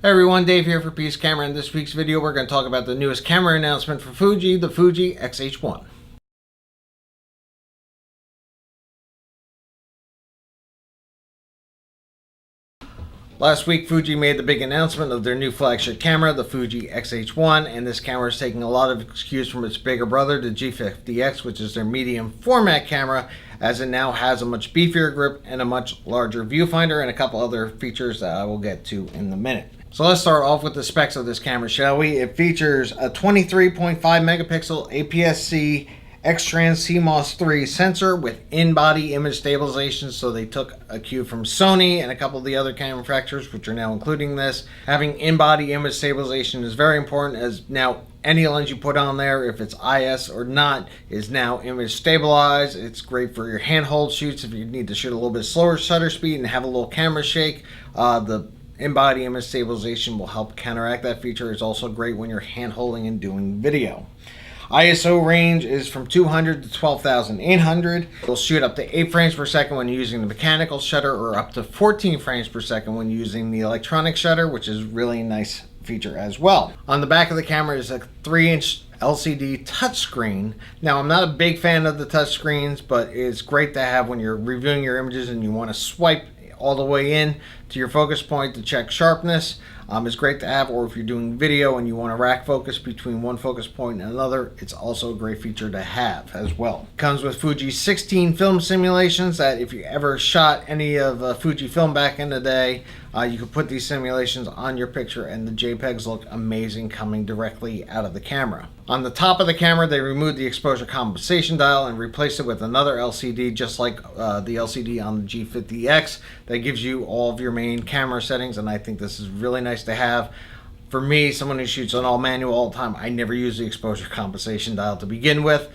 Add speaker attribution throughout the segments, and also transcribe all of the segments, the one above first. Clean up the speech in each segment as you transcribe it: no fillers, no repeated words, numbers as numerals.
Speaker 1: Hey everyone, Dave here for Peace Camera. In this week's video, we're going to talk about the newest camera announcement for Fuji, the Fuji X-H1. Last week, Fuji made the big announcement of their new flagship camera, the Fuji X-H1, and this camera is taking a lot of cues from its bigger brother, the G50X, which is their medium format camera, as it now has a much beefier grip and a much larger viewfinder and a couple other features that I will get to in a minute. So let's start off with the specs of this camera, shall we? It features a 23.5 megapixel APS-C X-Trans CMOS 3 sensor with in-body image stabilization. So they took a cue from Sony and a couple of the other camera manufacturers, which are now including this. Having in-body image stabilization is very important, as now any lens you put on there, if it's IS or not, is now image stabilized. It's great for your handhold shoots if you need to shoot a little bit slower shutter speed and have a little camera shake. The in-body image stabilization will help counteract that feature. It's also great when you're hand-holding and doing video. ISO range is from 200 to 12,800. It'll shoot up to 8 frames per second when using the mechanical shutter, or up to 14 frames per second when using the electronic shutter, which is really a nice feature as well. On the back of the camera is a 3-inch LCD touchscreen. Now, I'm not a big fan of the touchscreens, but it's great to have when you're reviewing your images and you want to swipe all the way in to your focus point to check sharpness. It's great to have, or if you're doing video and you want to rack focus between one focus point and another, it's also a great feature to have as well. It comes with Fuji 16 film simulations that if you ever shot any of Fuji film back in the day, you could put these simulations on your picture and the JPEGs look amazing coming directly out of the camera. On the top of the camera, they removed the exposure compensation dial and replaced it with another LCD, just like the LCD on the G50X, that gives you all of your main camera settings, and I think this is really nice to have. For me, someone who shoots on all manual all the time, I never use the exposure compensation dial to begin with,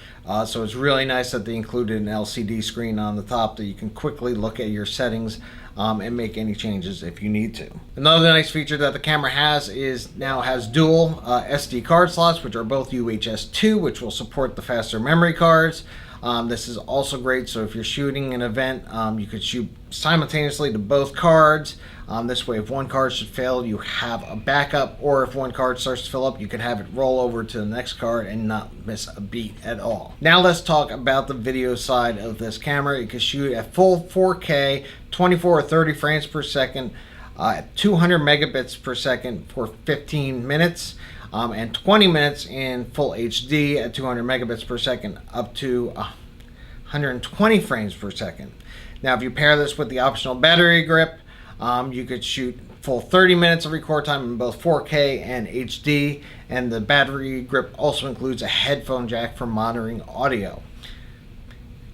Speaker 1: so it's really nice that they included an LCD screen on the top that you can quickly look at your settings and make any changes if you need to. Another nice feature that the camera has now has dual SD card slots, which are both UHS 2, which will support the faster memory cards. This is also great, so if you're shooting an event, you could shoot simultaneously to both cards. This way, if one card should fail, you have a backup, or if one card starts to fill up, you can have it roll over to the next card and not miss a beat at all. Now let's talk about the video side of this camera. It can shoot at full 4K, 24 or 30 frames per second, at 200 megabits per second for 15 minutes. And 20 minutes in full HD at 200 megabits per second, up to 120 frames per second. Now, if you pair this with the optional battery grip, you could shoot full 30 minutes of record time in both 4K and HD, and the battery grip also includes a headphone jack for monitoring audio.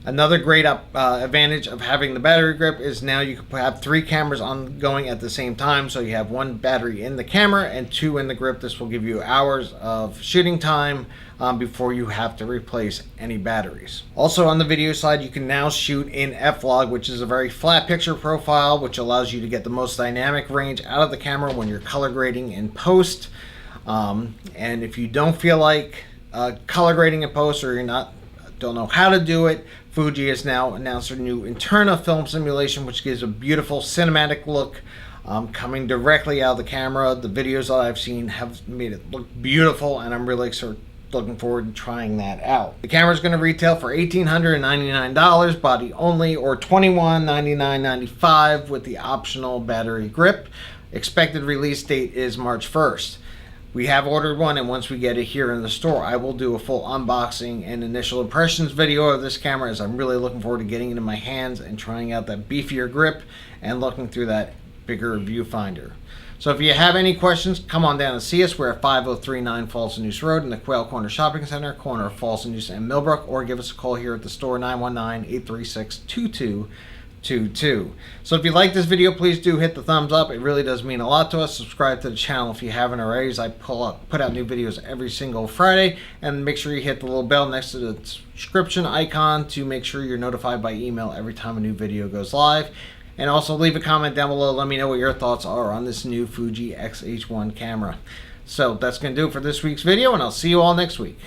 Speaker 1: Another great advantage of having the battery grip is now you can have 3 cameras on going at the same time. So you have 1 battery in the camera and 2 in the grip. This will give you hours of shooting time before you have to replace any batteries. Also, on the video side, you can now shoot in f-log, which is a very flat picture profile, which allows you to get the most dynamic range out of the camera when you're color grading in post. And if you don't feel like color grading in post, or don't know how to do it, Fuji has now announced their new Interna film simulation, which gives a beautiful cinematic look coming directly out of the camera. The videos that I've seen have made it look beautiful, and I'm really looking forward to trying that out. The camera is going to retail for $1,899 body only, or $2,199.95 with the optional battery grip. Expected release date is March 1st. We have ordered one, and once we get it here in the store, I will do a full unboxing and initial impressions video of this camera, as I'm really looking forward to getting it in my hands and trying out that beefier grip and looking through that bigger viewfinder. So if you have any questions, come on down and see us. We're at 5039 Falls of Neuse Rd in the Quail Corner Shopping Center, corner of Falls of Neuse and Millbrook, or give us a call here at the store, 919-836-2222. So if you like this video, please do hit the thumbs up. It really does mean a lot to us. Subscribe to the channel if you haven't already, as I put out new videos every single Friday. And make sure you hit the little bell next to the subscription icon to make sure you're notified by email every time a new video goes live. And also leave a comment down below. Let me know what your thoughts are on this new Fuji X H1 camera. So that's going to do it for this week's video, and I'll see you all next week.